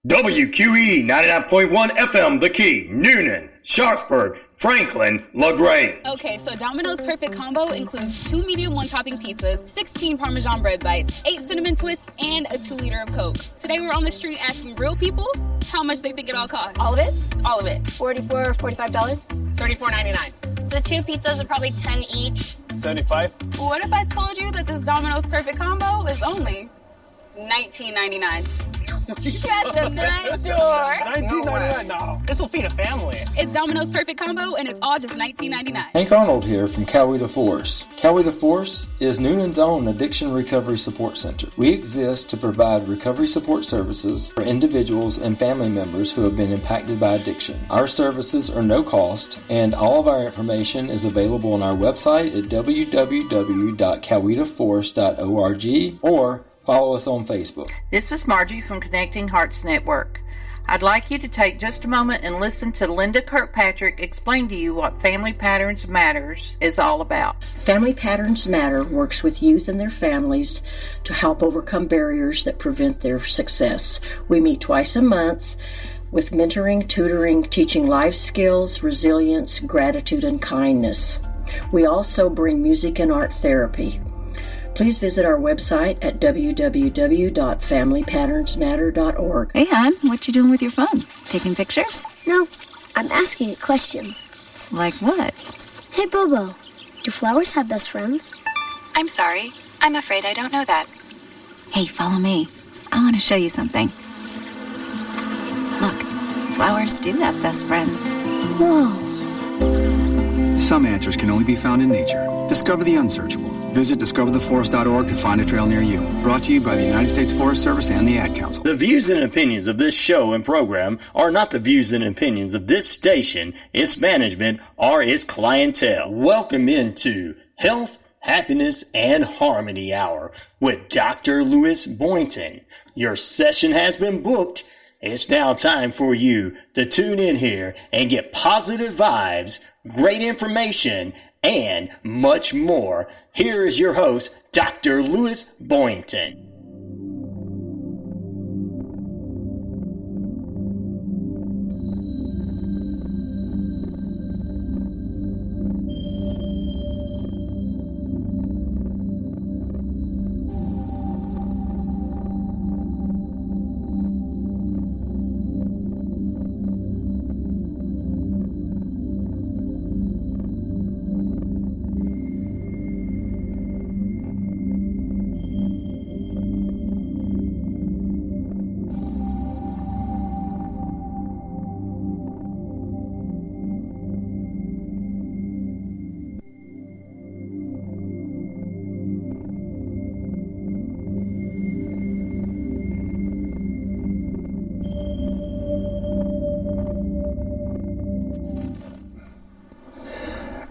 WQEE 99.1 FM, The Key, Noonan, Sharpsburg, Franklin, LaGrange. Okay, so Domino's Perfect Combo includes 2 medium one-topping pizzas, 16 Parmesan bread bites, 8 cinnamon twists, and a 2-liter of Coke. Today we're on the street asking real people how much they think it all costs. All of it? All of it. $44, $45? $34.99. The 2 pizzas are probably $10 each. $75. What if I told you that this Domino's Perfect Combo is only $19.99? Shut the front door. $19.99? No. This will feed a family. It's Domino's Perfect Combo, and it's all just $19.99. Hank Arnold here from Cowie to Force. Cowie to Force is Noonan's own addiction recovery support center. We exist to provide recovery support services for individuals and family members who have been impacted by addiction. Our services are no cost, and all of our information is available on our website at www.cowitoforce.org or follow us on Facebook. This is Margie from Connecting Hearts Network. I'd like you to take just a moment and listen to Linda Kirkpatrick explain to you what Family Patterns Matters is all about. Family Patterns Matter works with youth and their families to help overcome barriers that prevent their success. We meet twice a month with mentoring, tutoring, teaching life skills, resilience, gratitude, and kindness. We also bring music and art therapy. Please visit our website at www.familypatternsmatter.org. Hey, hon, what you doing with your phone? Taking pictures? No, I'm asking it questions. Like what? Hey, Bobo, do flowers have best friends? I'm sorry. I'm afraid I don't know that. Hey, follow me. I want to show you something. Look, flowers do have best friends. Whoa. Some answers can only be found in nature. Discover the unsearchable. Visit discovertheforest.org to find a trail near you. Brought to you by the United States Forest Service and the Ad Council. The views and opinions of this show and program are not the views and opinions of this station, its management, or its clientele. Welcome into Health, Happiness, and Harmony Hour with Dr. Lewis Boynton. Your session has been booked. It's now time for you to tune in here and get positive vibes, great information, and much more. Here is your host, Dr. Lewis Boynton.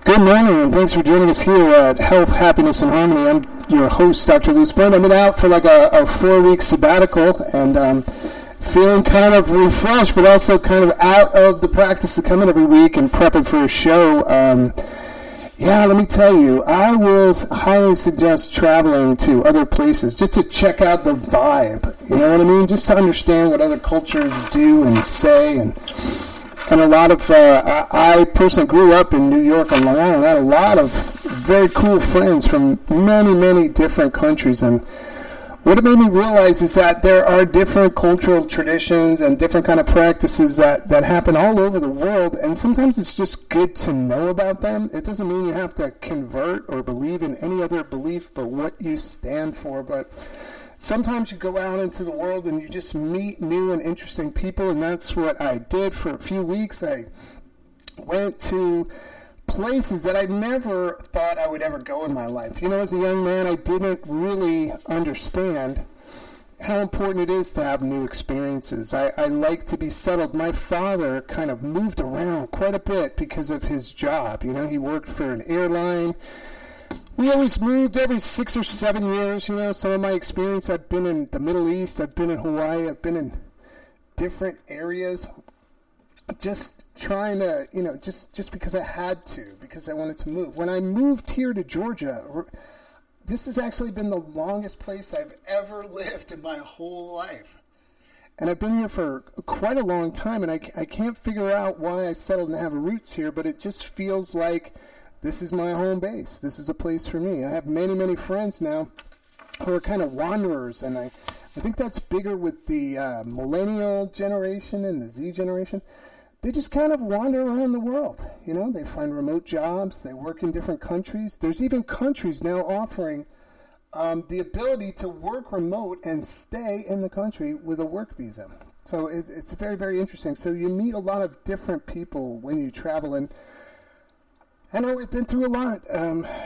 Good morning, and thanks for joining us here at Health, Happiness, and Harmony. I'm your host, Dr. Lewis Boynton. I've been out for like a 4-week sabbatical, and feeling kind of refreshed, but also kind of out of the practice of coming every week and prepping for a show. Let me tell you, I will highly suggest traveling to other places just to check out the vibe, you know what I mean? Just to understand what other cultures do and say, and a lot of, I personally grew up in New York and Long Island. I had a lot of very cool friends from many, many different countries. And what it made me realize is that there are different cultural traditions and different kind of practices that happen all over the world. And sometimes it's just good to know about them. It doesn't mean you have to convert or believe in any other belief but what you stand for. But sometimes you go out into the world and you just meet new and interesting people, and that's what I did for a few weeks. I went to places that I never thought I would ever go in my life. You know, as a young man, I didn't really understand how important it is to have new experiences. I like to be settled. My father kind of moved around quite a bit because of his job. You know, he worked for an airline. We always moved every 6 or 7 years, you know. Some of my experience, I've been in the Middle East, I've been in Hawaii, I've been in different areas, just trying to, you know, just because I had to, because I wanted to move. When I moved here to Georgia, this has actually been the longest place I've ever lived in my whole life. And I've been here for quite a long time, and I can't figure out why I settled and have roots here, but it just feels like this is my home base. This is a place for me. I have many, many friends now who are kind of wanderers, and I think that's bigger with the millennial generation and the Z generation. They just kind of wander around the world. You know, they find remote jobs. They work in different countries. There's even countries now offering the ability to work remote and stay in the country with a work visa. So it's very, very interesting. So you meet a lot of different people when you travel. And I know we've been through a lot,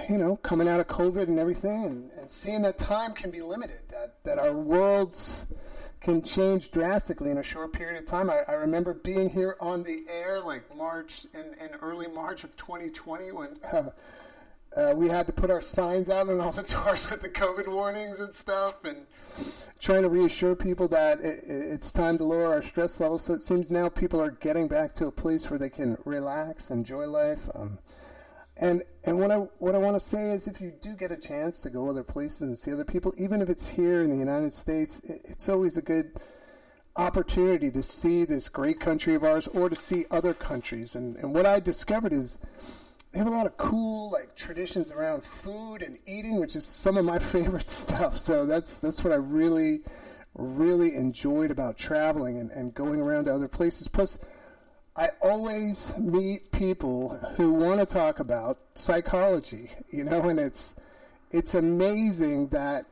you know, coming out of COVID and everything, and seeing that time can be limited, that our worlds can change drastically in a short period of time. I remember being here on the air like in early March of 2020 when we had to put our signs out on all the doors with the COVID warnings and stuff, and trying to reassure people that it's time to lower our stress levels. So it seems now people are getting back to a place where they can relax, enjoy life. And what I want to say is, if you do get a chance to go other places and see other people, even if it's here in the United States, it's always a good opportunity to see this great country of ours or to see other countries. And what I discovered is they have a lot of cool like traditions around food and eating, which is some of my favorite stuff. So that's what I really, really enjoyed about traveling and going around to other places. Plus, I always meet people who want to talk about psychology, you know, and it's amazing that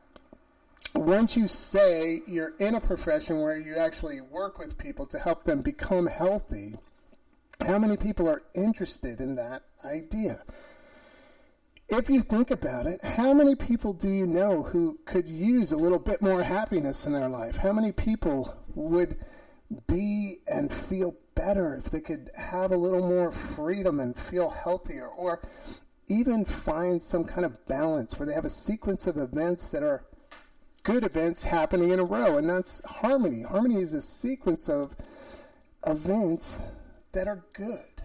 once you say you're in a profession where you actually work with people to help them become healthy, how many people are interested in that idea? If you think about it, how many people do you know who could use a little bit more happiness in their life? How many people would be and feel better if they could have a little more freedom and feel healthier, or even find some kind of balance where they have a sequence of events that are good events happening in a row? And that's harmony. Harmony is a sequence of events that are good.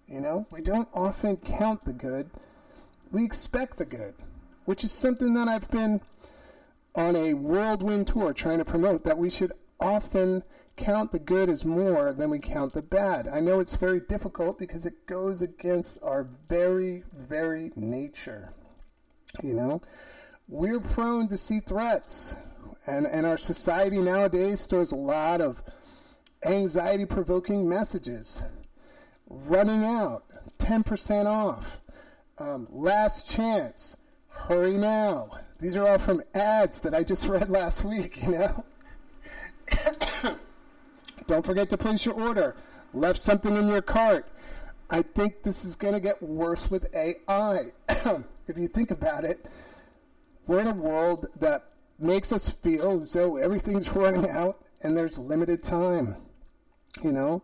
You know, we don't often count the good. We expect the good, which is something that I've been on a whirlwind tour trying to promote, that we should often count the good as more than we count the bad. I know it's very difficult because it goes against our very, very nature. You know, we're prone to see threats, and our society nowadays throws a lot of anxiety-provoking messages. Running out, 10% off, last chance, hurry now. These are all from ads that I just read last week, you know. Don't forget to place your order. Left something in your cart. I think this is going to get worse with AI. If you think about it, we're in a world that makes us feel as though everything's running out and there's limited time. You know,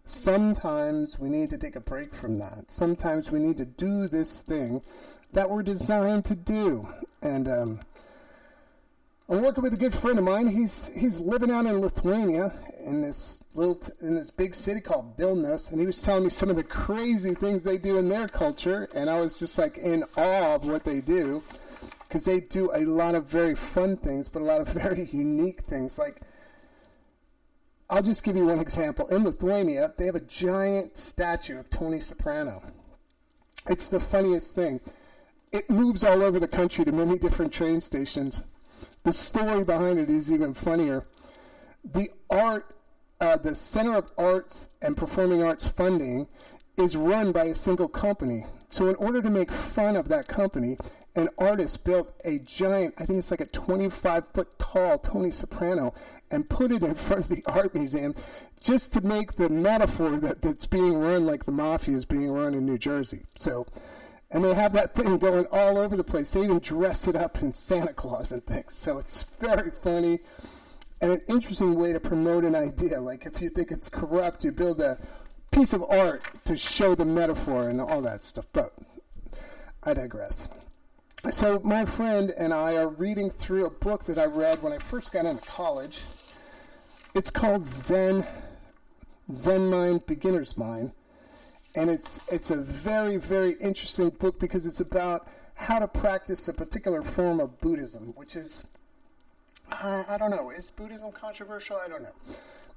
sometimes we need to take a break from that. Sometimes we need to do this thing that we're designed to do. And I'm working with a good friend of mine. He's living out in Lithuania in this big city called Vilnius, and he was telling me some of the crazy things they do in their culture, and I was just like in awe of what they do, because they do a lot of very fun things, but a lot of very unique things. Like, I'll just give you one example. In Lithuania, they have a giant statue of Tony Soprano. It's the funniest thing. It moves all over the country to many different train stations. The story behind it is even funnier. The Center of Arts and Performing Arts funding is run by a single company. So in order to make fun of that company, an artist built a giant, I think it's like a 25-foot tall Tony Soprano, and put it in front of the art museum just to make the metaphor that's being run like the mafia is being run in New Jersey. So, and they have that thing going all over the place. They even dress it up in Santa Claus and things. So it's very funny and an interesting way to promote an idea. Like, if you think it's corrupt, you build a piece of art to show the metaphor and all that stuff. But I digress. So my friend and I are reading through a book that I read when I first got into college. It's called Zen Mind, Beginner's Mind. And it's a very, very interesting book because it's about how to practice a particular form of Buddhism, which is I don't know. Is Buddhism controversial? I don't know.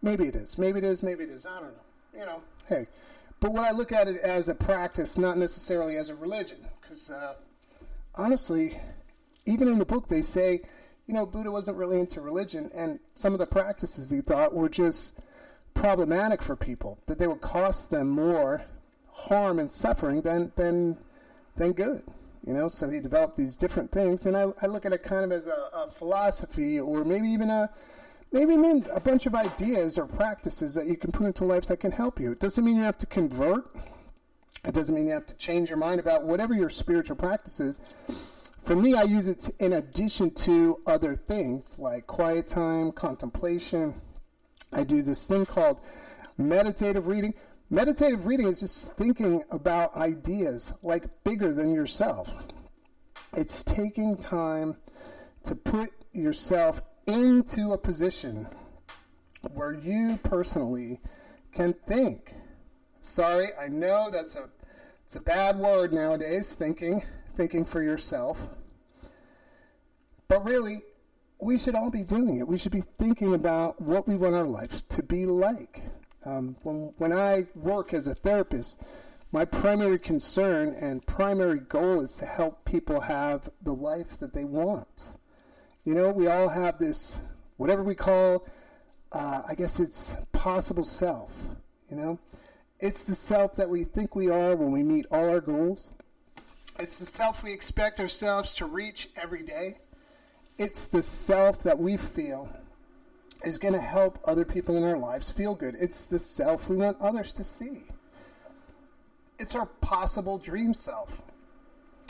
Maybe it is. Maybe it is. Maybe it is. I don't know. Hey. But when I look at it as a practice, not necessarily as a religion, because honestly, even in the book they say, Buddha wasn't really into religion, and some of the practices he thought were just problematic for people, that they would cost them more harm and suffering than good. So he developed these different things, and I look at it kind of as a philosophy, or maybe even a bunch of ideas or practices that you can put into life that can help you. It doesn't mean you have to convert. It doesn't mean you have to change your mind about whatever your spiritual practice is. For me, I use it in addition to other things like quiet time, contemplation. I do this thing called meditative reading. Meditative reading is just thinking about ideas like bigger than yourself. It's taking time to put yourself into a position where you personally can think. Sorry, I know it's a bad word nowadays, thinking for yourself. But really, we should all be doing it. We should be thinking about what we want our life to be like. When I work as a therapist, my primary concern and primary goal is to help people have the life that they want. We all have this, whatever we call, I guess it's possible self. It's the self that we think we are when we meet all our goals. It's the self we expect ourselves to reach every day. It's the self that we feel is going to help other people in our lives feel good. It's the self we want others to see. It's our possible dream self.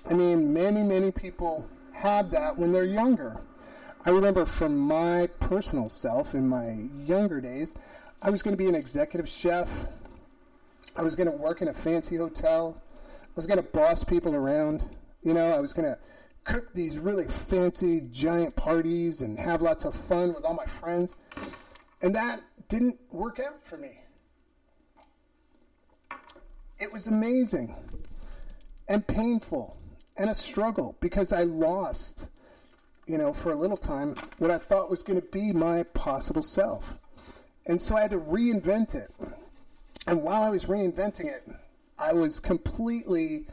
Many people have that when they're younger. I remember from my personal self in my younger days, I was going to be an executive chef. I was going to work in a fancy hotel. I was going to boss people around. I was going to cook these really fancy giant parties and have lots of fun with all my friends. And that didn't work out for me. It was amazing and painful and a struggle because I lost, for a little time, what I thought was going to be my possible self. And so I had to reinvent it. And while I was reinventing it, I was completely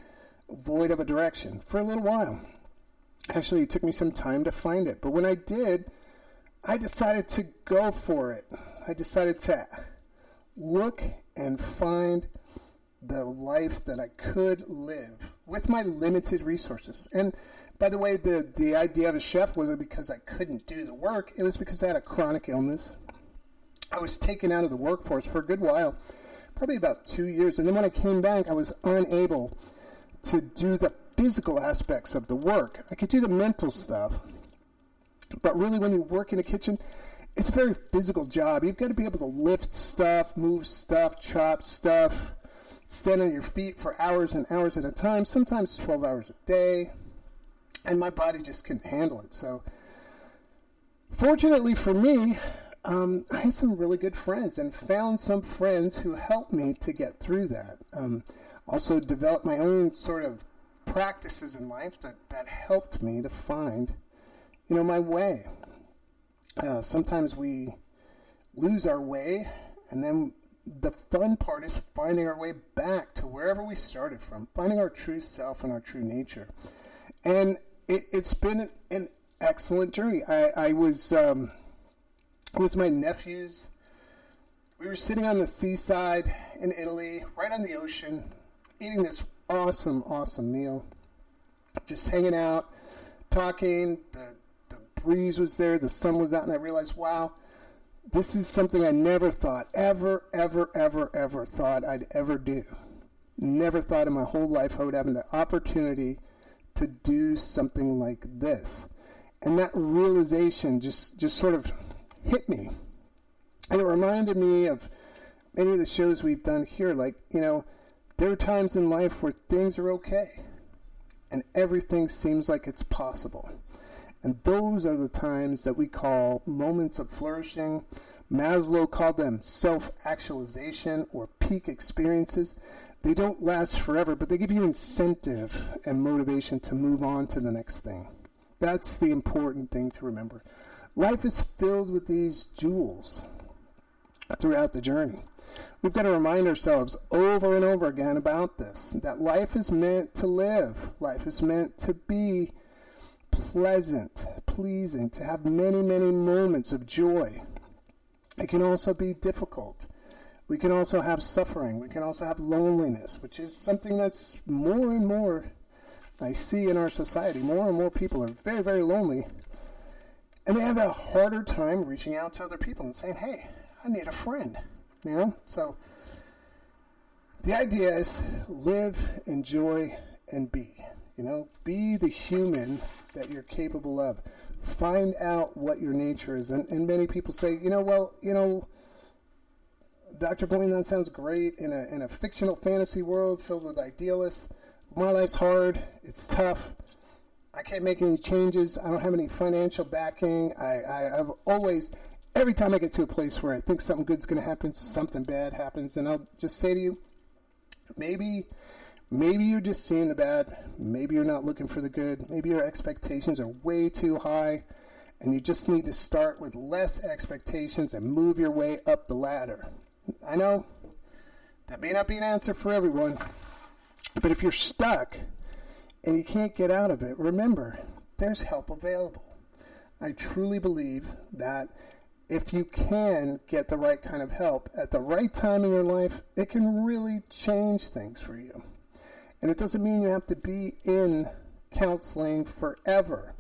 void of a direction for a little while. Actually, it took me some time to find it. But when I did, I decided to go for it. I decided to look and find the life that I could live with my limited resources. And by the way, the idea of a chef wasn't because I couldn't do the work. It was because I had a chronic illness. I was taken out of the workforce for a good while, probably about 2 years. And then when I came back, I was unable to do the physical aspects of the work. I could do the mental stuff. But really, when you work in a kitchen, it's a very physical job. You've got to be able to lift stuff, move stuff, chop stuff, stand on your feet for hours and hours at a time, sometimes 12 hours a day. And my body just couldn't handle it. So, fortunately for me, I had some really good friends and found some friends who helped me to get through that. Also developed my own sort of practices in life that helped me to find, my way. Sometimes we lose our way, and then the fun part is finding our way back to wherever we started from, finding our true self and our true nature. And it's been an excellent journey. I was with my nephews. We were sitting on the seaside in Italy, right on the ocean, eating this awesome meal, just hanging out, talking. The breeze was there, the sun was out, and I realized, wow, this is something I never thought, ever thought I'd ever do. Never thought in my whole life I would have the opportunity to do something like this. And that realization just sort of hit me. And it reminded me of many of the shows we've done here. Like, there are times in life where things are okay and everything seems like it's possible. And those are the times that we call moments of flourishing. Maslow called them self-actualization or peak experiences. They don't last forever, but they give you incentive and motivation to move on to the next thing. That's the important thing to remember. life is filled with these jewels throughout the journey. We've got to remind ourselves over and over again about this, that life is meant to live. Life is meant to be pleasant, pleasing, to have many, many moments of joy. It can also be difficult. We can also have suffering. We can also have loneliness, which is something that's more and more I see in our society. More and more people are very, very lonely, and they have a harder time reaching out to other people and saying, hey, I need a friend. You know? So the idea is live, enjoy, and be. You know, be the human that you're capable of. Find out what your nature is. And many people say, Dr. Boynton, that sounds great in a fictional fantasy world filled with idealists. My life's hard. It's tough. I can't make any changes. I don't have any financial backing. I've always, every time I get to a place where I think something good's going to happen, something bad happens. And I'll just say to you, maybe you're just seeing the bad. Maybe you're not looking for the good. Maybe your expectations are way too high, and you just need to start with less expectations and move your way up the ladder. I know that may not be an answer for everyone, but if you're stuck and you can't get out of it, remember, there's help available. I truly believe that if you can get the right kind of help at the right time in your life, it can really change things for you. And it doesn't mean you have to be in counseling forever.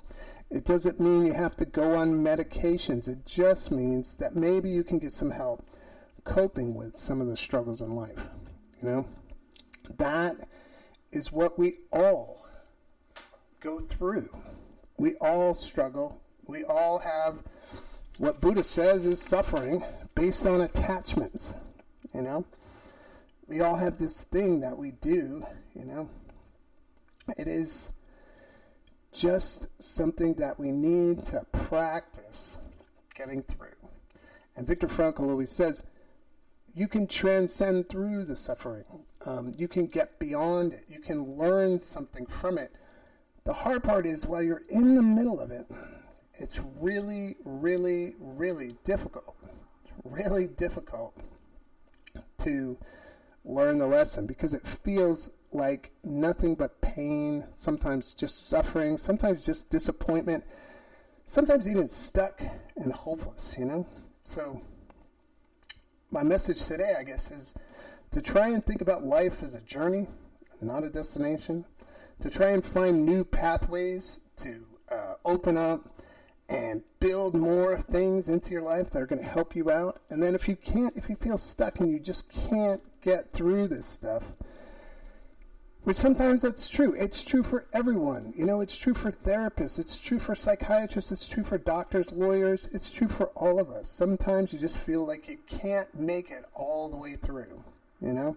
It doesn't mean you have to go on medications. It just means that maybe you can get some help coping with some of the struggles in life. You know, that is what we all go through. We all struggle. We all have what Buddha says is suffering based on attachments. You know, we all have this thing that we do. You know, it is just something that we need to practice getting through. And Viktor Frankl always says, you can transcend through the suffering. You can get beyond it. You can learn something from it. The hard part is while you're in the middle of it, it's really, really, really difficult. It's really difficult to learn the lesson because it feels like nothing but pain, sometimes just suffering, sometimes just disappointment, sometimes even stuck and hopeless, you know? So my message today, I guess, is to try and think about life as a journey, not a destination, to try and find new pathways to open up and build more things into your life that are going to help you out. And then if you feel stuck and you just can't get through this stuff, which sometimes that's true. It's true for everyone. You know, it's true for therapists. It's true for psychiatrists. It's true for doctors, lawyers. It's true for all of us. Sometimes you just feel like you can't make it all the way through, you know?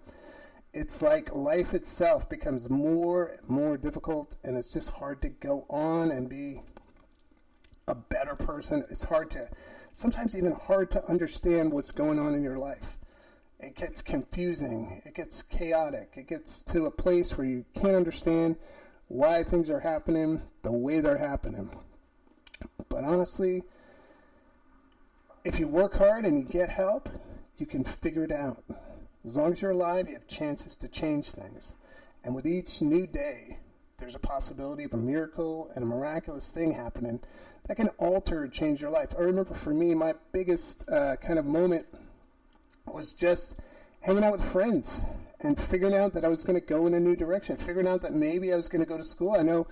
It's like life itself becomes more and more difficult, and it's just hard to go on and be a better person. It's sometimes even hard to understand what's going on in your life. It gets confusing. It gets chaotic. It gets to a place where you can't understand why things are happening the way they're happening. But honestly, if you work hard and you get help, you can figure it out. As long as you're alive, you have chances to change things. And with each new day, there's a possibility of a miracle and a miraculous thing happening that can alter or change your life. I remember for me, my biggest kind of moment was just hanging out with friends and figuring out that I was going to go in a new direction, figuring out that maybe I was going to go to school. I know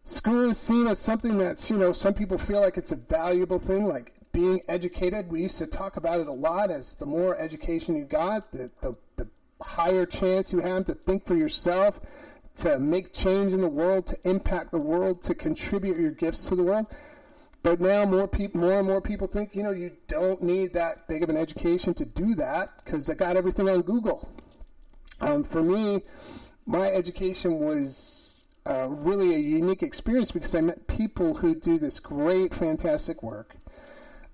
school is seen as something that's, you know, some people feel like it's a valuable thing, like being educated. We used to talk about it a lot as the more education you got, the higher chance you have to think for yourself, to make change in the world, to impact the world, to contribute your gifts to the world. But now more and more people think, you know, you don't need that big of an education to do that because I got everything on Google. For me, my education was really a unique experience because I met people who do this great, fantastic work.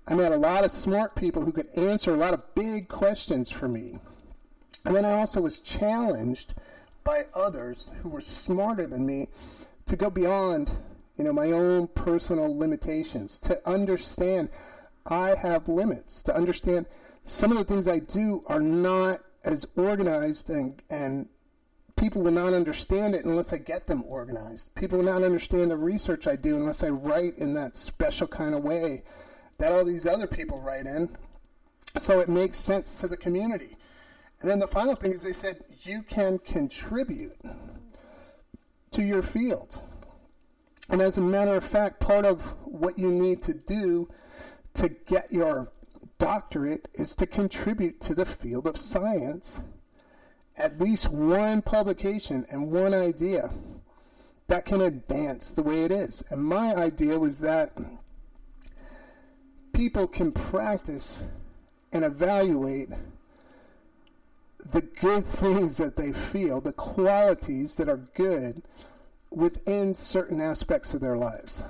I met a lot of smart people who could answer a lot of big questions for me. And then I also was challenged by others who were smarter than me to go beyond, my own personal limitations, to understand I have limits, to understand some of the things I do are not as organized, and people will not understand it unless I get them organized. People will not understand the research I do unless I write in that special kind of way that all these other people write in, so it makes sense to the community. And then the final thing is they said you can contribute to your field. And as a matter of fact, part of what you need to do to get your doctorate is to contribute to the field of science at least one publication and one idea that can advance the way it is. And my idea was that people can practice and evaluate the good things that they feel, the qualities that are good within certain aspects of their lives.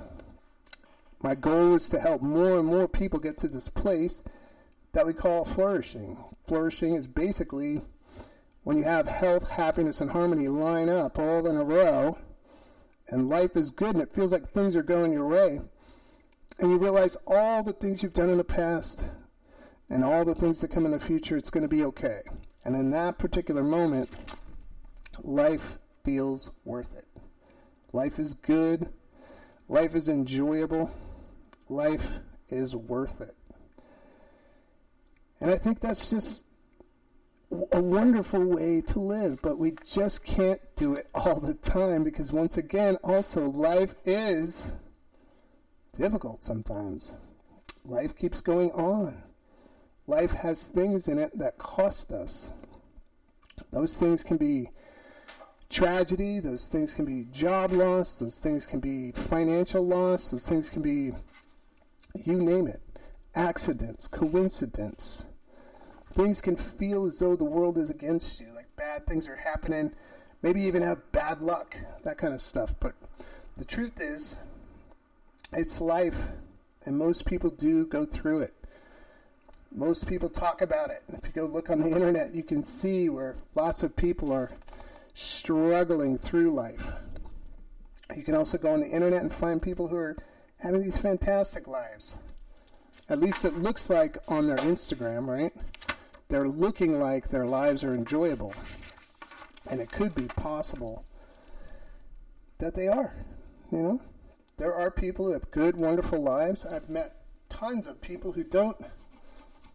My goal is to help more and more people get to this place that we call flourishing. Flourishing is basically when you have health, happiness, and harmony line up all in a row, and life is good and it feels like things are going your way, and you realize all the things you've done in the past and all the things that come in the future, it's going to be okay. And in that particular moment, life feels worth it. Life is good. Life is enjoyable. Life is worth it. And I think that's just a wonderful way to live, but we just can't do it all the time because, once again, also life is difficult sometimes. Life keeps going on. Life has things in it that cost us. Those things can be tragedy, those things can be job loss, those things can be financial loss, those things can be, you name it, accidents, coincidence. Things can feel as though the world is against you, like bad things are happening, maybe even have bad luck, that kind of stuff. But the truth is, it's life, and most people do go through it. Most people talk about it. If you go look on the internet, you can see where lots of people are struggling through life. You can also go on the internet and find people who are having these fantastic lives. At least it looks like on their Instagram, right? They're looking like their lives are enjoyable. And it could be possible that they are, There are people who have good, wonderful lives. I've met tons of people who don't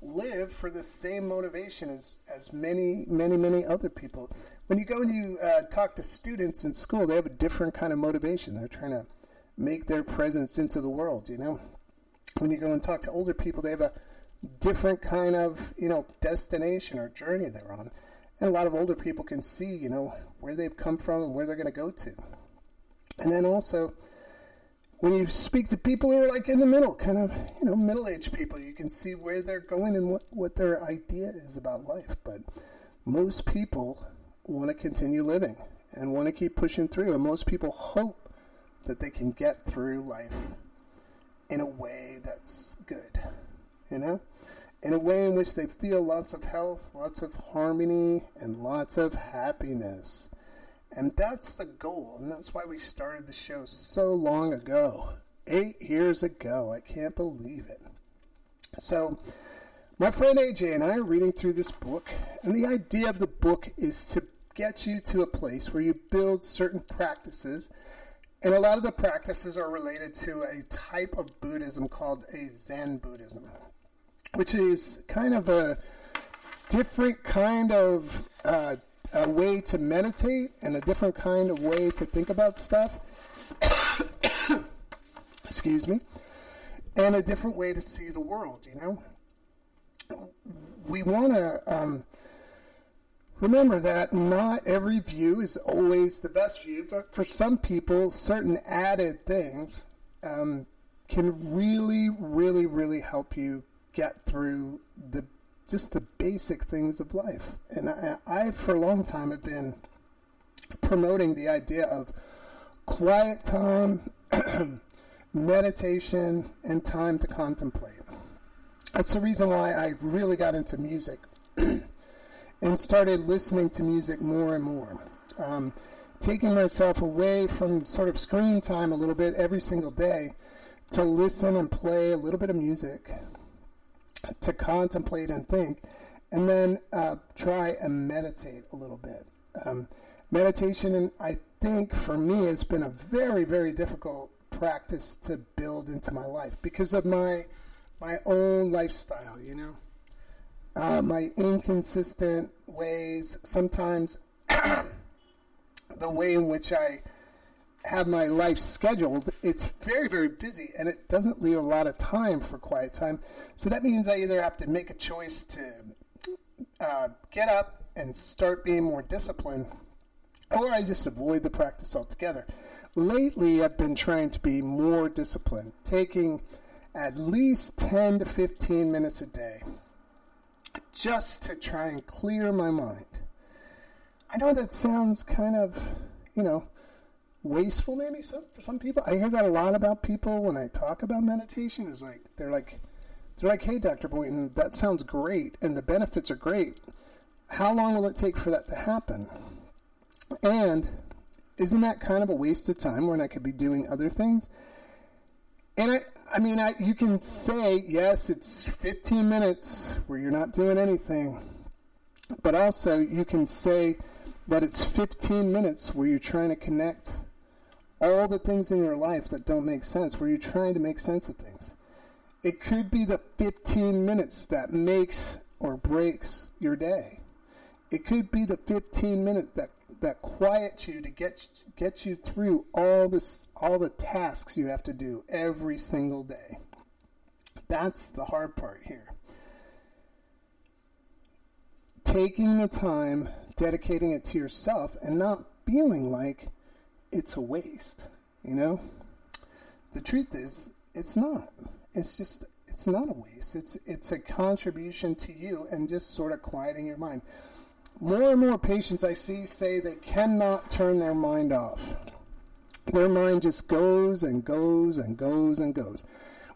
live for the same motivation as many other people. When you go and you talk to students in school, they have a different kind of motivation. They're trying to make their presence into the world, When you go and talk to older people, they have a different kind of, destination or journey they're on. And a lot of older people can see, where they've come from and where they're going to go to. And then also, when you speak to people who are like in the middle, kind of, middle-aged people, you can see where they're going and what their idea is about life. But most people want to continue living and want to keep pushing through. And most people hope that they can get through life in a way that's good, in a way in which they feel lots of health, lots of harmony, and lots of happiness. And that's the goal, and that's why we started the show so long ago, 8 years ago. I can't believe it. So, my friend AJ and I are reading through this book, and the idea of the book is to get you to a place where you build certain practices, and a lot of the practices are related to a type of Buddhism called a Zen Buddhism, which is kind of a different kind of a way to meditate and a different kind of way to think about stuff. Excuse me. And a different way to see the world, We want to remember that not every view is always the best view, but for some people, certain added things can really, really, really help you get through just the basic things of life. And I for a long time have been promoting the idea of quiet time, meditation, and time to contemplate. That's the reason why I really got into music and started listening to music more and more. taking myself away from sort of screen time a little bit every single day to listen and play a little bit of music, to contemplate and think, and then try and meditate a little bit. Meditation, I think, for me, has been a very, very difficult practice to build into my life because of my own lifestyle, you know. My inconsistent ways, sometimes the way in which I have my life scheduled, it's very, very busy, and it doesn't leave a lot of time for quiet time. So that means I either have to make a choice to get up and start being more disciplined, or I just avoid the practice altogether. Lately, I've been trying to be more disciplined, taking at least 10 to 15 minutes a day just to try and clear my mind. I know that sounds kind of, you know, wasteful maybe for some people. I hear that a lot about people when I talk about meditation. Is like they're like, hey, Dr. Boynton, that sounds great and the benefits are great. How long will it take for that to happen? And isn't that kind of a waste of time when I could be doing other things? And I mean, you can say, yes, it's 15 minutes where you're not doing anything. But also, you can say that it's 15 minutes where you're trying to connect all the things in your life that don't make sense, where you're trying to make sense of things. It could be the 15 minutes that makes or breaks your day. It could be the 15 minutes that quiets you to get you through all the tasks you have to do every single day. That's the hard part here. Taking the time, dedicating it to yourself, and not feeling like it's a waste, you know? The truth is, it's not. It's not a waste. It's a contribution to you and just sort of quieting your mind. More and more patients I see say they cannot turn their mind off. Their mind just goes and goes and goes and goes.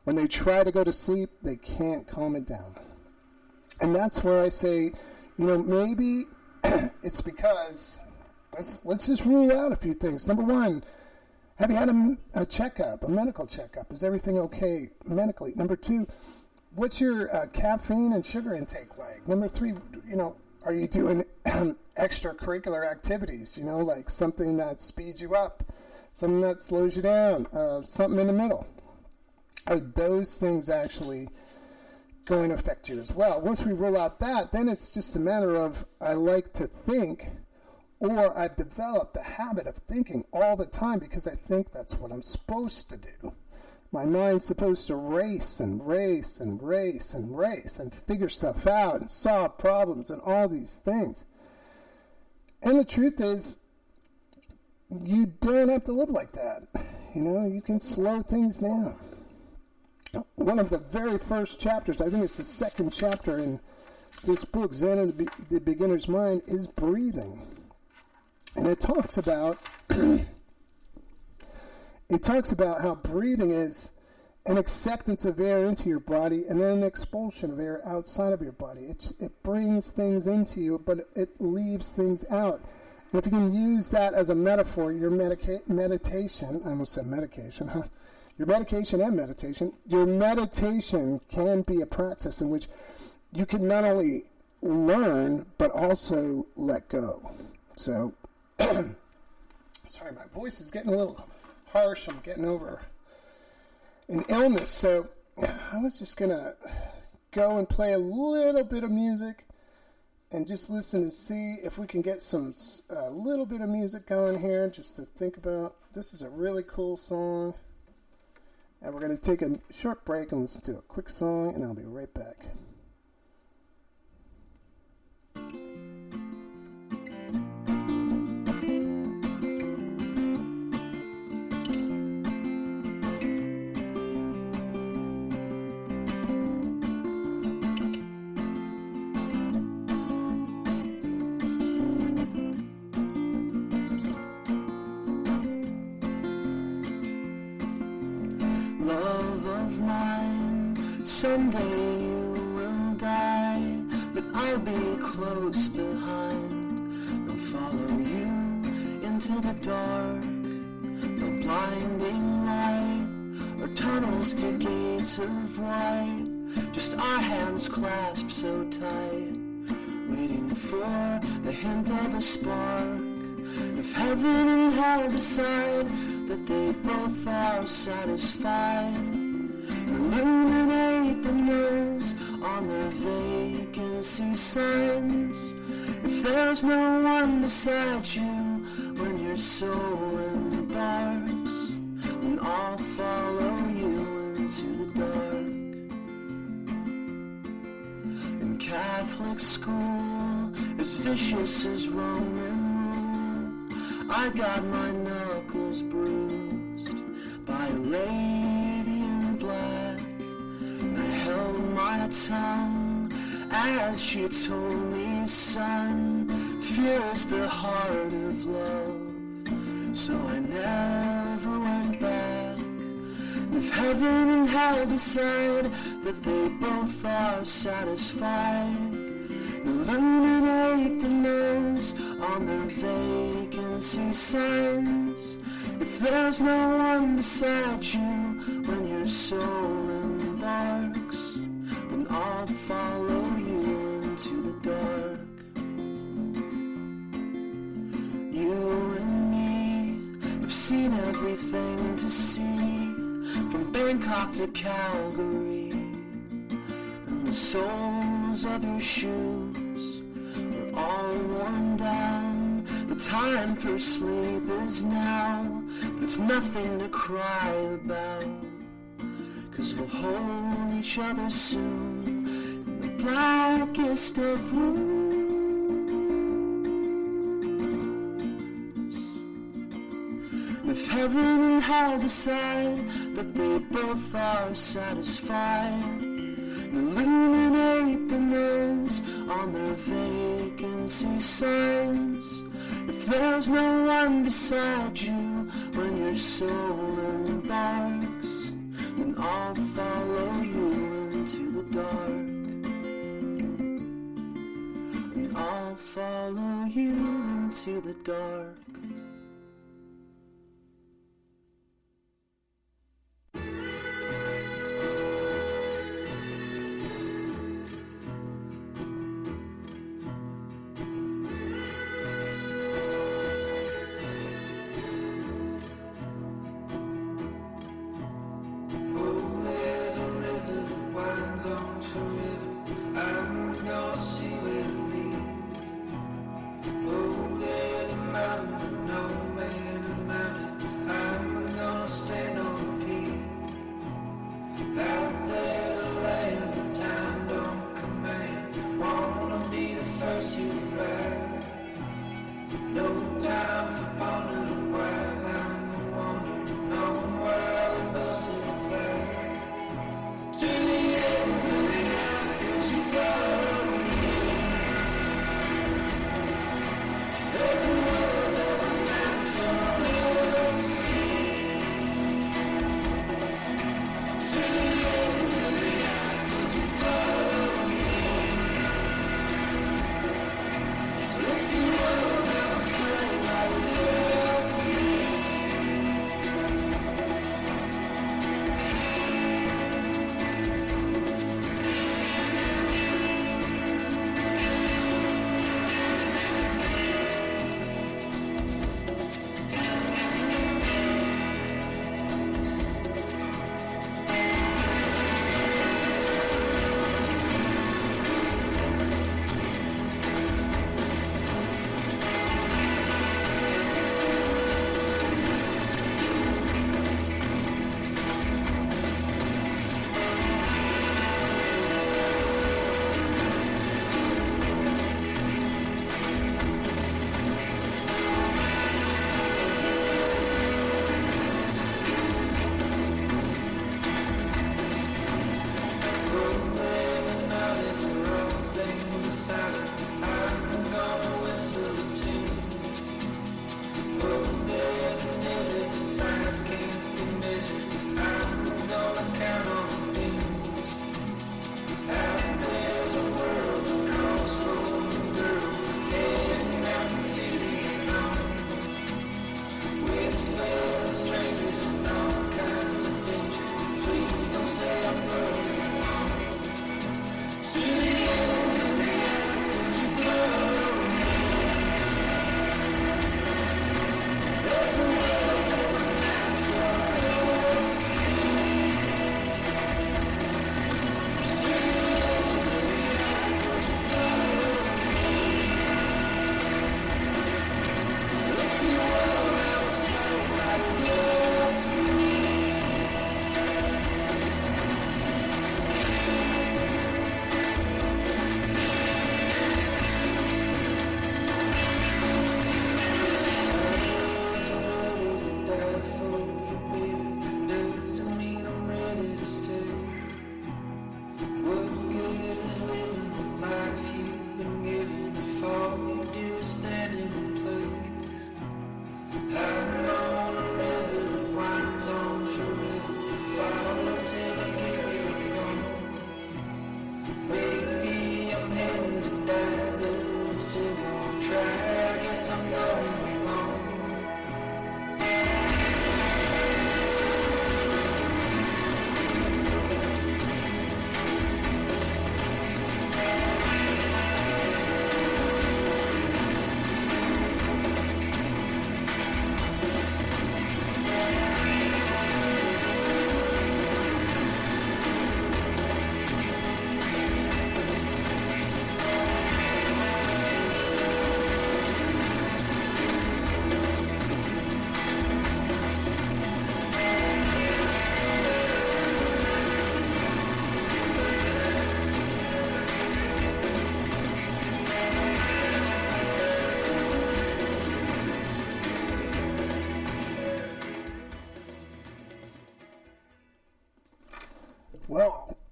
When they try to go to sleep, they can't calm it down. And that's where I say, you know, maybe it's because, let's just rule out a few things. Number one, have you had a checkup, a medical checkup? Is everything okay medically? Number two, what's your caffeine and sugar intake like? Number three, you know, are you doing extracurricular activities, you know, like something that speeds you up, something that slows you down, something in the middle? Are those things actually going to affect you as well? Once we rule out that, then it's just a matter of I like to think, or I've developed a habit of thinking all the time because I think that's what I'm supposed to do. My mind's supposed to race and race and race and race and figure stuff out and solve problems and all these things. And the truth is, you don't have to live like that. You know, you can slow things down. One of the very first chapters, I think it's the second chapter in this book, Zen and the Beginner's Mind, is breathing. And it talks about how breathing is an acceptance of air into your body and then an expulsion of air outside of your body. It brings things into you, but it leaves things out. And if you can use that as a metaphor, your meditation, I almost said medication, huh? Your medication and meditation, your meditation can be a practice in which you can not only learn, but also let go. So, sorry, my voice is getting a little harsh. I'm getting over an illness. So I was just going to go and play a little bit of music and just listen and see if we can get a little bit of music going here just to think about. This is a really cool song. And we're going to take a short break and listen to a quick song, and I'll be right back. Someday you will die, but I'll be close behind. I'll follow you in into the dark. No blinding light or tunnels to gates of white. Just our hands clasped so tight, waiting for the hint of a spark. If heaven and hell decide that they both are satisfied, illuminate the nose on their vacancy signs. If there's no one beside you when your soul embarks, then I'll follow you into the dark. In Catholic school, as vicious as Roman rule, I got my knuckles bruised by a lady in black, and I held my tongue as she told me, son, fear is the heart of love. So I never went back. If heaven and hell decide that they both are satisfied, illuminate the nose on their vacancy signs. If there's no one beside you when your soul embarks, then I'll follow you into the dark. You and me have seen everything to see, from Bangkok to Calgary, and the soles of your shoes are all worn down. The time for sleep is now, but it's nothing to cry about, 'cause we'll hold each other soon in the blackest of rooms. If heaven and hell decide that they both are satisfied, illuminate the nose on their vacancy signs. If there's no one beside you when your soul embarks, then I'll follow you into the dark. And I'll follow you into the dark. Oh, there's a mountain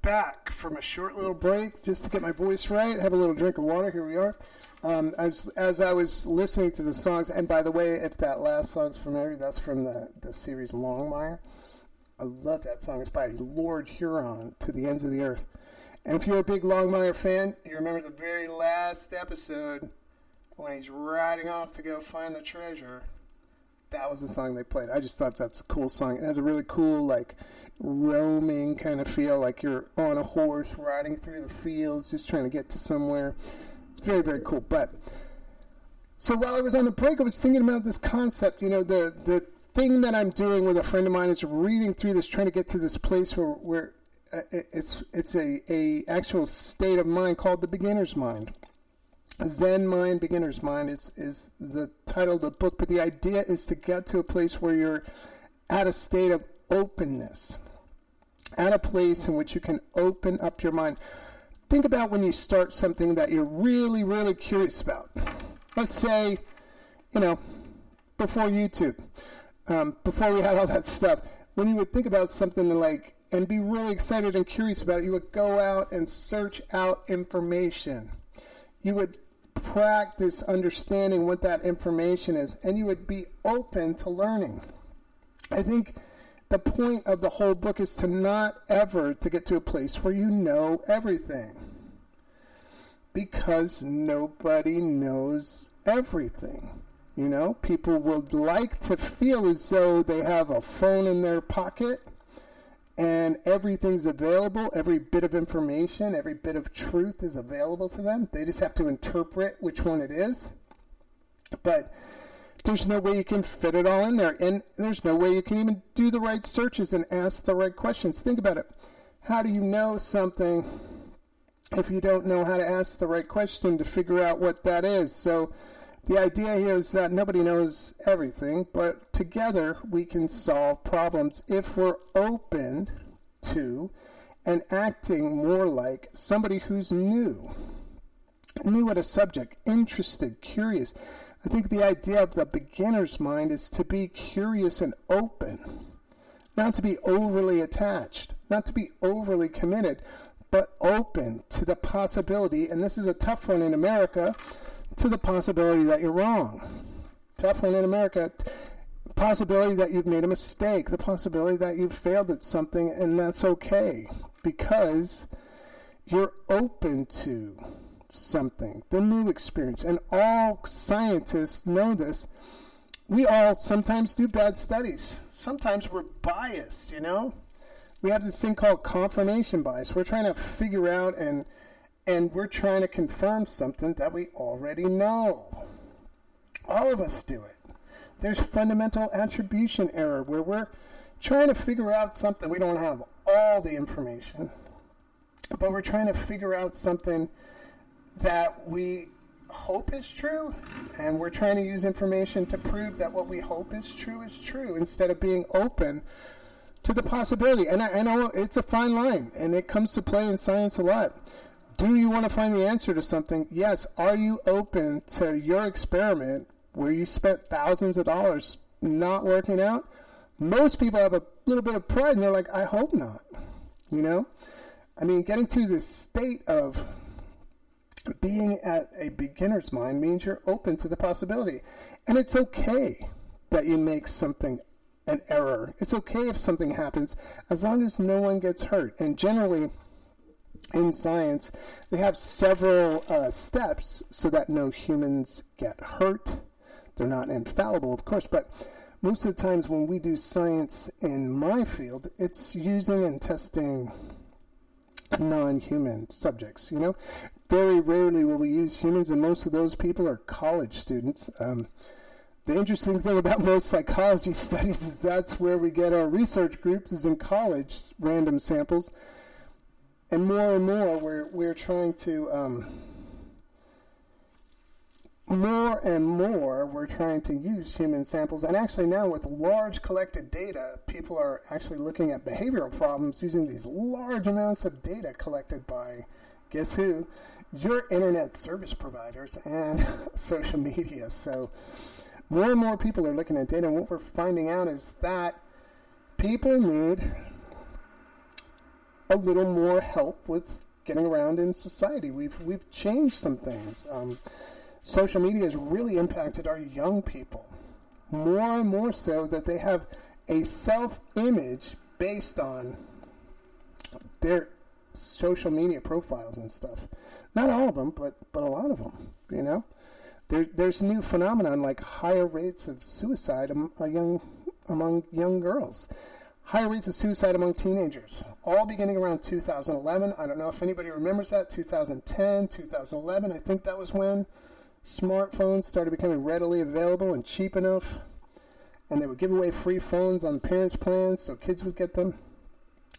back from a short little break just to get my voice right, have a little drink of water. Here we are. As I was listening to the songs, and by the way, if that last song's familiar, that's from the series Longmire. I love that song. It's by Lord Huron, To the Ends of the Earth. And if you're a big Longmire fan, you remember the very last episode when he's riding off to go find the treasure. That was the song they played. I just thought that's a cool song. It has a really cool, like, roaming kind of feel, like you're on a horse riding through the fields, just trying to get to somewhere. It's very, very cool. But so while I was on the break, I was thinking about this concept. You know, the thing that I'm doing with a friend of mine is reading through this, trying to get to this place where it's a actual state of mind called the beginner's mind. Zen mind, beginner's mind is the title of the book, but the idea is to get to a place where you're at a state of openness, at a place in which you can open up your mind. Think about when you start something that you're really, really curious about. Let's say, you know, before YouTube, before we had all that stuff, when you would think about something like, and be really excited and curious about it, you would go out and search out information. You would practice understanding what that information is, and you would be open to learning. I think the point of the whole book is to not ever to get to a place where you know everything, because nobody knows everything. You know, people would like to feel as though they have a phone in their pocket and everything's available. Every bit of information, every bit of truth is available to them. They just have to interpret which one it is. But there's no way you can fit it all in there. And there's no way you can even do the right searches and ask the right questions. Think about it. How do you know something if you don't know how to ask the right question to figure out what that is? So the idea here is that nobody knows everything, but together we can solve problems if we're open to and acting more like somebody who's new at a subject, interested, curious. I think the idea of the beginner's mind is to be curious and open, not to be overly attached, not to be overly committed, but open to the possibility, and this is a tough one in America, to the possibility that you're wrong. Tough one in America. Possibility that you've made a mistake. The possibility that you've failed at something, and that's okay, because you're open to something, the new experience. And all scientists know this. We all sometimes do bad studies. Sometimes we're biased, you know? We have this thing called confirmation bias. We're trying to figure out and we're trying to confirm something that we already know. All of us do it. There's fundamental attribution error where we're trying to figure out something. We don't have all the information, but we're trying to figure out something that we hope is true, and we're trying to use information to prove that what we hope is true instead of being open to the possibility. And I know it's a fine line, and it comes to play in science a lot. Do you want to find the answer to something? Yes. Are you open to your experiment where you spent thousands of dollars not working out? Most people have a little bit of pride, and they're like, I hope not. You know? I mean, getting to this state of being at a beginner's mind means you're open to the possibility. And it's okay that you make something an error. It's okay if something happens, as long as no one gets hurt. And generally, in science, they have several steps so that no humans get hurt. They're not infallible, of course, but most of the times when we do science in my field, it's using and testing non-human subjects, you know? Very rarely will we use humans, and most of those people are college students. The interesting thing about most psychology studies is that's where we get our research groups, is in college, random samples. And more we're trying to we're trying to use human samples. And actually now with large collected data, people are actually looking at behavioral problems using these large amounts of data collected by, guess who? Your internet service providers and social media. So more and more people are looking at data, and what we're finding out is that people need a little more help with getting around in society. We've changed some things. Social media has really impacted our young people, more and more so that they have a self-image based on their social media profiles and stuff. Not all of them, but a lot of them, you know. There's a new phenomenon like higher rates of suicide among young girls. Higher rates of suicide among teenagers, all beginning around 2011. I don't know if anybody remembers that, 2010, 2011. I think that was when smartphones started becoming readily available and cheap enough. And they would give away free phones on parents' plans so kids would get them.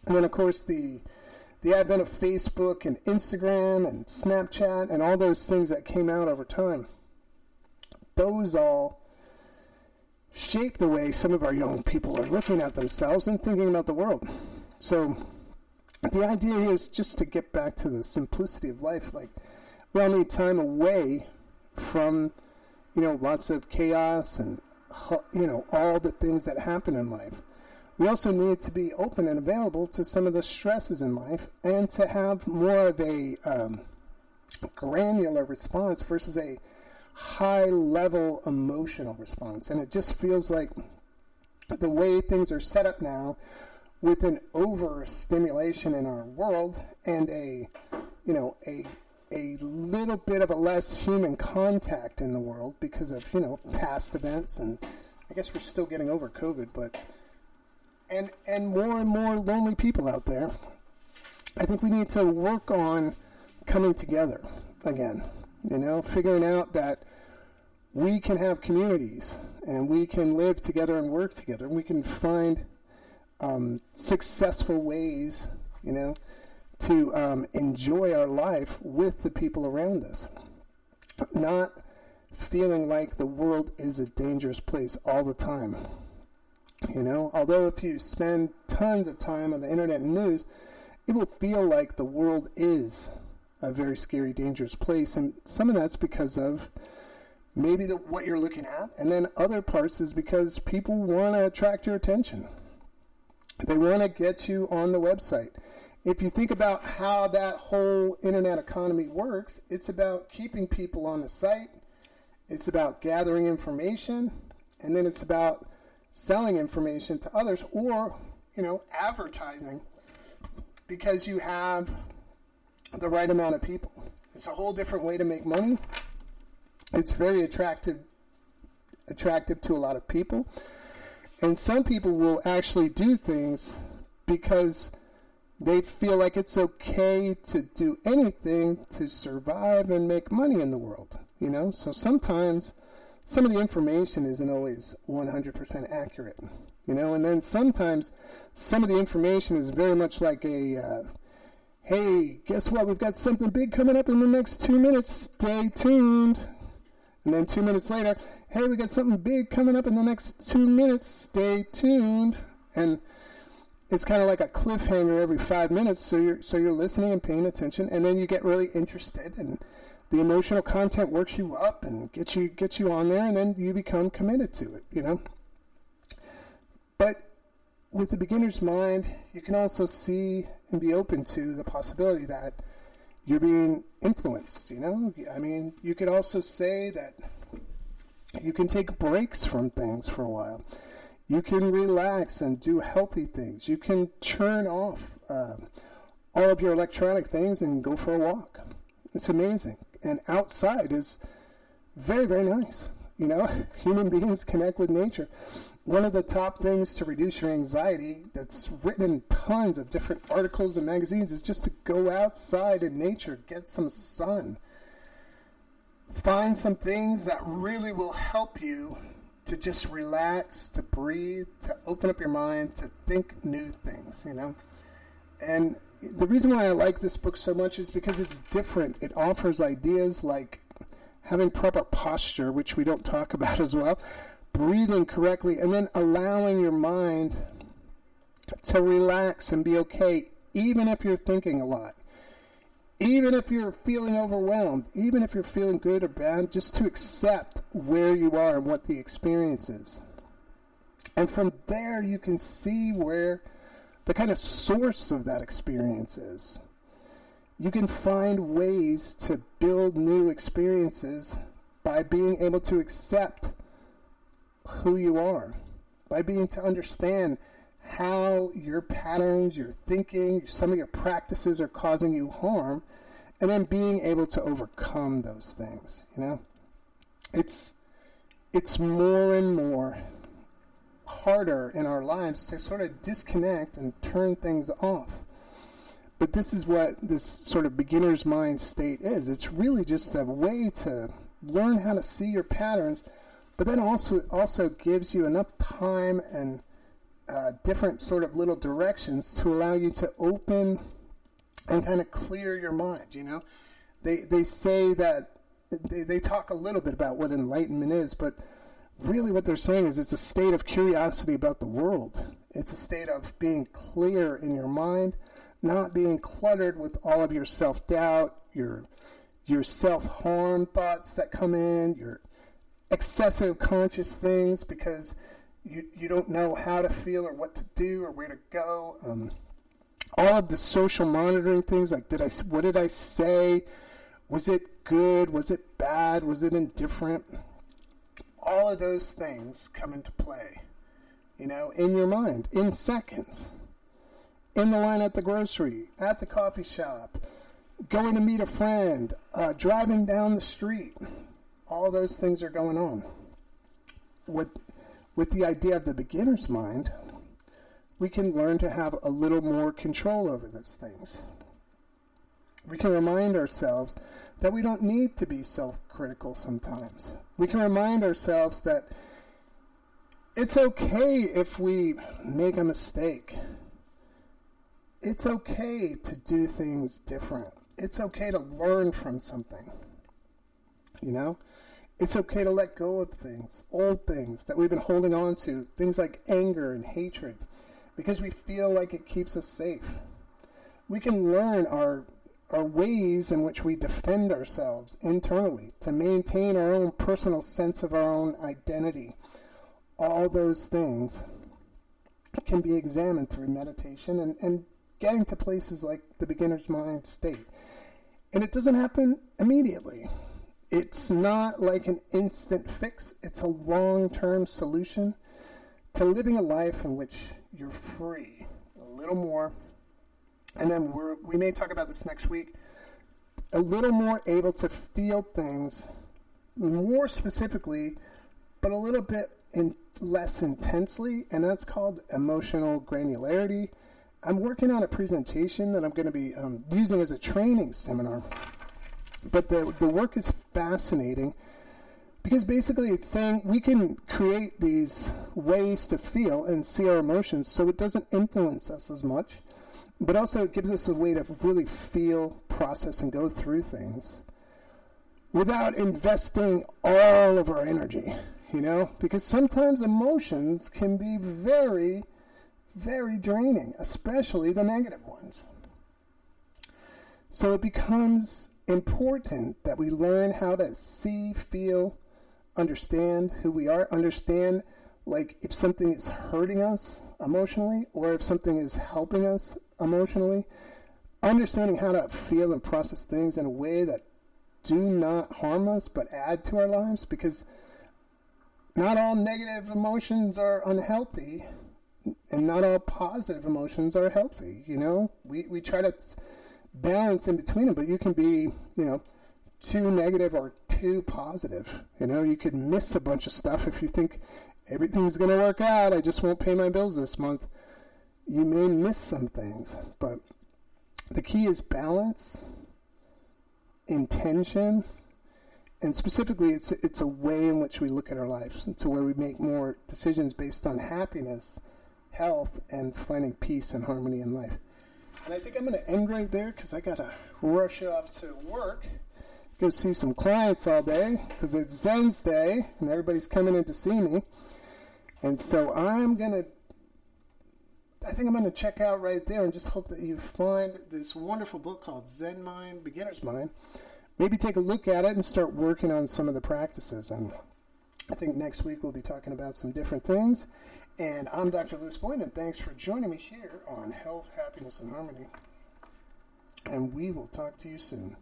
And then, of course, the advent of Facebook and Instagram and Snapchat and all those things that came out over time. Those all shape the way some of our young people are looking at themselves and thinking about the world. So the idea here is just to get back to the simplicity of life. Like, we all need time away from, lots of chaos and, all the things that happen in life. We also need to be open and available to some of the stresses in life and to have more of a granular response versus a high-level emotional response. And it just feels like the way things are set up now, with an overstimulation in our world and a little bit of a less human contact in the world because of, past events, and I guess we're still getting over COVID, but and more lonely people out there. I think we need to work on coming together again. Figuring out that we can have communities and we can live together and work together. And we can find successful ways, to enjoy our life with the people around us. Not feeling like the world is a dangerous place all the time. Although if you spend tons of time on the internet and news, it will feel like the world is a very scary, dangerous place, and some of that's because of maybe what you're looking at, and then other parts is because people want to attract your attention. They want to get you on the website. If you think about how that whole internet economy works, it's about keeping people on the site, it's about gathering information, and then it's about selling information to others, or, advertising, because you have the right amount of people. It's a whole different way to make money. It's very attractive to a lot of people. And some people will actually do things because they feel like it's okay to do anything to survive and make money in the world, So sometimes some of the information isn't always 100% accurate, and then sometimes some of the information is very much like hey, guess what? We've got something big coming up in the next 2 minutes. Stay tuned. And then 2 minutes later, hey, we got something big coming up in the next 2 minutes. Stay tuned. And it's kind of like a cliffhanger every 5 minutes. So you're listening and paying attention, and then you get really interested, and the emotional content works you up and gets you on there, and then you become committed to it. But with the beginner's mind, you can also see and be open to the possibility that you're being influenced, you could also say that you can take breaks from things for a while. You can relax and do healthy things. You can turn off all of your electronic things and go for a walk. It's amazing. And outside is very, very nice. Human beings connect with nature. One of the top things to reduce your anxiety, that's written in tons of different articles and magazines, is just to go outside in nature, get some sun. Find some things that really will help you to just relax, to breathe, to open up your mind, to think new things, And the reason why I like this book so much is because it's different. It offers ideas like having proper posture, which we don't talk about as well, breathing correctly, and then allowing your mind to relax and be okay, even if you're thinking a lot, even if you're feeling overwhelmed, even if you're feeling good or bad, just to accept where you are and what the experience is. And from there, you can see where the kind of source of that experience is. You can find ways to build new experiences by being able to accept who you are, by being able to understand how your patterns, your thinking, some of your practices are causing you harm, and then being able to overcome those things, you know? It's more and more harder in our lives to sort of disconnect and turn things off. But this is what this sort of beginner's mind state is. It's really just a way to learn how to see your patterns, but then also gives you enough time and different sort of little directions to allow you to open and kind of clear your mind, you know? They say that, they talk a little bit about what enlightenment is, but really what they're saying is it's a state of curiosity about the world. It's a state of being clear in your mind, not being cluttered with all of your self-doubt, your self-harm thoughts that come in, your excessive conscious things because you don't know how to feel or what to do or where to go. All of the social monitoring things, like what did I say? Was it good? Was it bad? Was it indifferent? All of those things come into play, you know, in your mind, in seconds. In the line at the grocery, at the coffee shop, going to meet a friend, driving down the street. All those things are going on. With the idea of the beginner's mind, we can learn to have a little more control over those things. We can remind ourselves that we don't need to be self-critical sometimes. We can remind ourselves that it's okay if we make a mistake. It's okay to do things different. It's okay to learn from something. You know? It's okay to let go of things, old things that we've been holding on to, things like anger and hatred, because we feel like it keeps us safe. We can learn our ways in which we defend ourselves internally to maintain our own personal sense of our own identity. All those things can be examined through meditation and getting to places like the beginner's mind state. And it doesn't happen immediately. It's not like an instant fix. It's a long-term solution to living a life in which you're free a little more. And then we may talk about this next week. A little more able to feel things more specifically, but a little bit less intensely. And that's called emotional granularity. I'm working on a presentation that I'm going to be using as a training seminar. But the work is fascinating because basically it's saying we can create these ways to feel and see our emotions so it doesn't influence us as much, but also it gives us a way to really feel, process, and go through things without investing all of our energy, you know? Because sometimes emotions can be very, very draining, especially the negative ones. So it becomes important that we learn how to see, feel, understand who we are, understand like if something is hurting us emotionally or if something is helping us emotionally, understanding how to feel and process things in a way that do not harm us but add to our lives, because not all negative emotions are unhealthy and not all positive emotions are healthy, you know? We try to balance in between them, but you can be, you know, too negative or too positive. You know, you could miss a bunch of stuff if you think everything's going to work out. I just won't pay my bills this month. You may miss some things, but the key is balance, intention, and specifically it's a way in which we look at our lives. It's a way we make more decisions based on happiness, health, and finding peace and harmony in life. And I think I'm going to end right there because I got to rush off to work, go see some clients all day because it's Zen's Day and everybody's coming in to see me. And so I think I'm going to check out right there and just hope that you find this wonderful book called Zen Mind, Beginner's Mind. Maybe take a look at it and start working on some of the practices. And I think next week we'll be talking about some different things. And I'm Dr. Louis Boynton, and thanks for joining me here on Health, Happiness, and Harmony. And we will talk to you soon.